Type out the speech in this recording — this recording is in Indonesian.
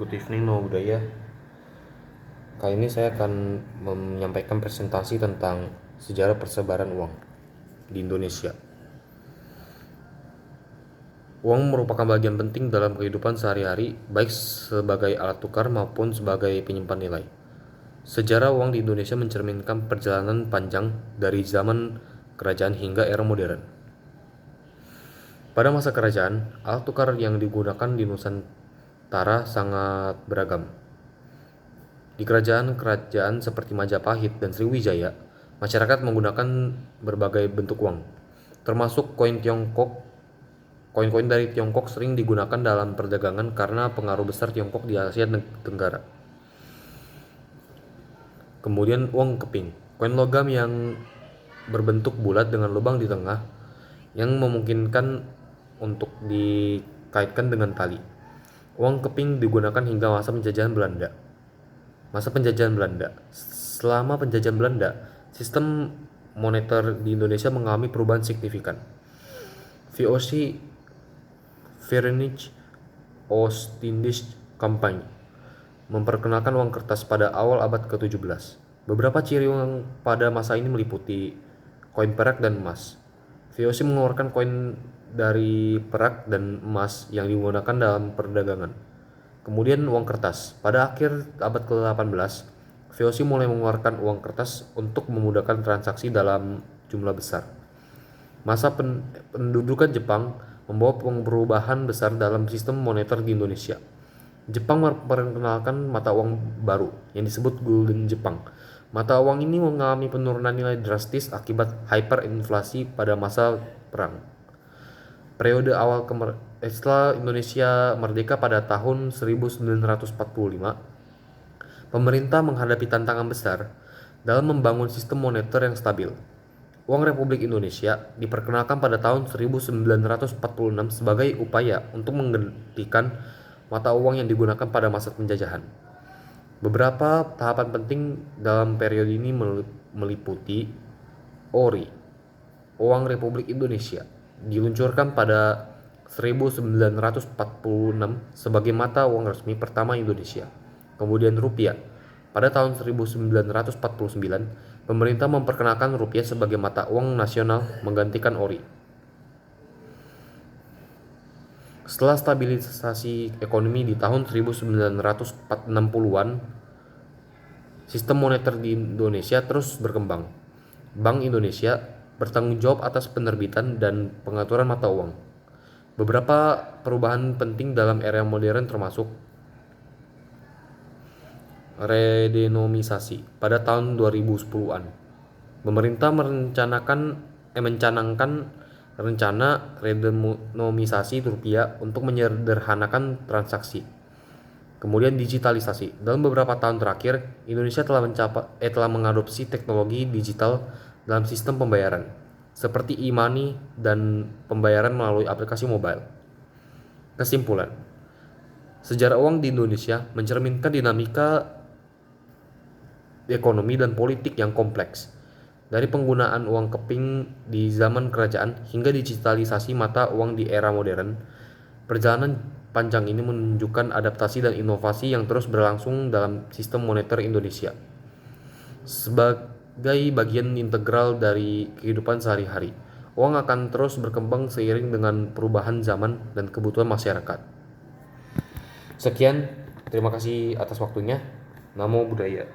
Good evening, Nova Budaya. Kali ini saya akan menyampaikan presentasi tentang sejarah persebaran uang di Indonesia. Uang merupakan bagian penting dalam kehidupan sehari-hari, baik sebagai alat tukar maupun sebagai penyimpan nilai. Sejarah uang di Indonesia mencerminkan perjalanan panjang dari zaman kerajaan hingga era modern. Pada masa kerajaan, alat tukar yang digunakan di Nusantara sangat beragam. Di kerajaan-kerajaan seperti Majapahit dan Sriwijaya, masyarakat menggunakan berbagai bentuk uang, termasuk koin Tiongkok. Koin-koin dari Tiongkok sering digunakan dalam perdagangan karena pengaruh besar Tiongkok di Asia Tenggara. Kemudian uang keping, koin logam yang berbentuk bulat dengan lubang di tengah yang memungkinkan untuk dikaitkan dengan tali. Uang keping digunakan hingga masa penjajahan Belanda. Selama penjajahan Belanda, sistem moneter di Indonesia mengalami perubahan signifikan. VOC Verenigde Oostindische Compagnie memperkenalkan uang kertas pada awal abad ke-17. Beberapa ciri uang pada masa ini meliputi koin perak dan emas. VOC mengeluarkan koin dari perak dan emas yang digunakan dalam perdagangan. Kemudian uang kertas. Pada akhir abad ke-18, VOC mulai mengeluarkan uang kertas untuk memudahkan transaksi dalam jumlah besar. Masa pendudukan Jepang membawa perubahan besar dalam sistem moneter di Indonesia. Jepang memperkenalkan mata uang baru yang disebut Gulden Jepang. Mata uang ini mengalami penurunan nilai drastis akibat hyperinflasi pada masa perang. Periode awal setelah Indonesia merdeka pada tahun 1945, pemerintah menghadapi tantangan besar dalam membangun sistem moneter yang stabil. Uang Republik Indonesia diperkenalkan pada tahun 1946 sebagai upaya untuk menggantikan mata uang yang digunakan pada masa penjajahan. Beberapa tahapan penting dalam periode ini meliputi ORI, Uang Republik Indonesia, diluncurkan pada 1946 sebagai mata uang resmi pertama Indonesia. Kemudian rupiah. Pada tahun 1949, pemerintah memperkenalkan rupiah sebagai mata uang nasional menggantikan ORI. Setelah stabilisasi ekonomi di tahun 1960-an, sistem moneter di Indonesia terus berkembang. Bank Indonesia bertanggung jawab atas penerbitan dan pengaturan mata uang. Beberapa perubahan penting dalam era modern termasuk redenomisasi pada tahun 2010-an. Pemerintah mencanangkan rencana redenomisasi rupiah untuk menyederhanakan transaksi. Kemudian digitalisasi. Dalam beberapa tahun terakhir, Indonesia telah mengadopsi teknologi digital dalam sistem pembayaran, seperti e-money dan pembayaran melalui aplikasi mobile. Kesimpulan, sejarah uang di Indonesia mencerminkan dinamika ekonomi dan politik yang kompleks. Dari penggunaan uang keping di zaman kerajaan hingga digitalisasi mata uang di era modern, perjalanan panjang ini menunjukkan adaptasi dan inovasi yang terus berlangsung dalam sistem moneter Indonesia. Sebagai bagian integral dari kehidupan sehari-hari, uang akan terus berkembang seiring dengan perubahan zaman dan kebutuhan masyarakat. Sekian, terima kasih atas waktunya. Namo Buddhaya.